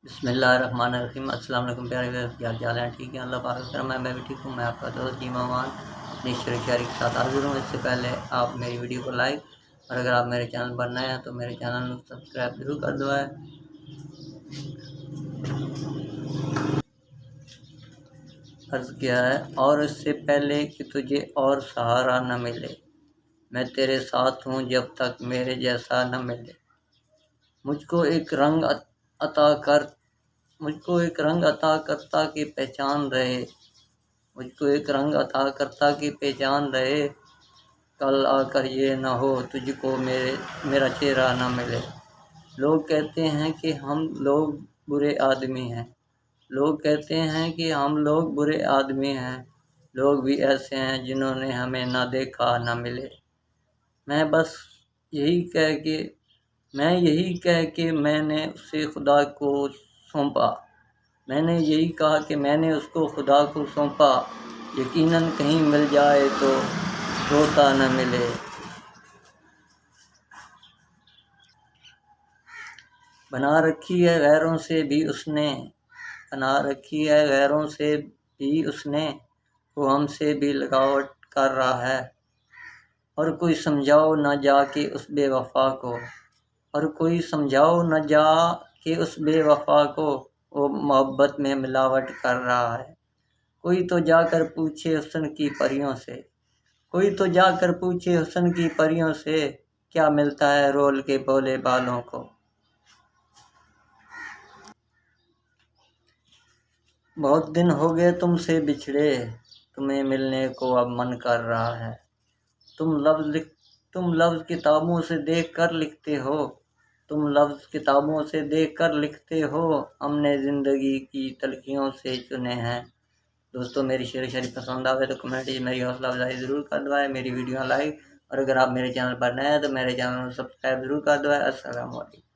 بسم اللہ الرحمن الرحیم۔ السلام علیکم پیارے کیا حال ہیں؟ ٹھیک ہے، اللہ پاک کا کرم ہے، میں بھی ٹھیک ہوں۔ میں آپ کا دوست جیما مان اپنی شعری کے ساتھ حاضر ہوں۔ اس سے پہلے آپ میری ویڈیو کو لائک اور اگر آپ میرے چینل پر نئے ہیں تو میرے چینل کو سبسکرائب ضرور کر دو ہے۔ عرض کیا ہے، اور اس سے پہلے کہ تجھے اور سہارا نہ ملے، میں تیرے ساتھ ہوں جب تک میرے جیسا نہ ملے۔ مجھ کو ایک رنگ عطا کرتا کہ پہچان رہے، مجھ کو ایک رنگ عطا کرتا کہ پہچان رہے، کل آ کر یہ نہ ہو تجھ کو میرا چہرہ نہ ملے۔ لوگ کہتے ہیں کہ ہم لوگ برے آدمی ہیں، لوگ کہتے ہیں کہ ہم لوگ برے آدمی ہیں، لوگ بھی ایسے ہیں جنہوں نے ہمیں نہ دیکھا نہ ملے۔ میں یہی کہہ کے میں نے اسے خدا کو سونپا، میں نے یہی کہا کہ میں نے اس کو خدا کو سونپا، یقیناً کہیں مل جائے تو روتا نہ ملے۔ بنا رکھی ہے غیروں سے بھی اس نے، وہ ہم سے بھی لگاوٹ کر رہا ہے، اور کوئی سمجھاؤ نہ جا کے اس بے وفا کو، وہ محبت میں ملاوٹ کر رہا ہے۔ کوئی تو جا کر پوچھے حسن کی پریوں سے، کیا ملتا ہے رول کے بولے بالوں کو۔ بہت دن ہو گئے تم سے بچھڑے، تمہیں ملنے کو اب من کر رہا ہے۔ تم لفظ کتابوں سے دیکھ کر لکھتے ہو، ہم نے زندگی کی تلخیوں سے چنے ہیں۔ دوستو، میری شعری پسند آئے تو کمنٹ میری حوصلہ افزائی ضرور کر دو ہے، میری ویڈیو لائک، اور اگر آپ میرے چینل پر نئے ہیں تو میرے چینل کو سبسکرائب ضرور کر دو ہے۔ السلام علیکم۔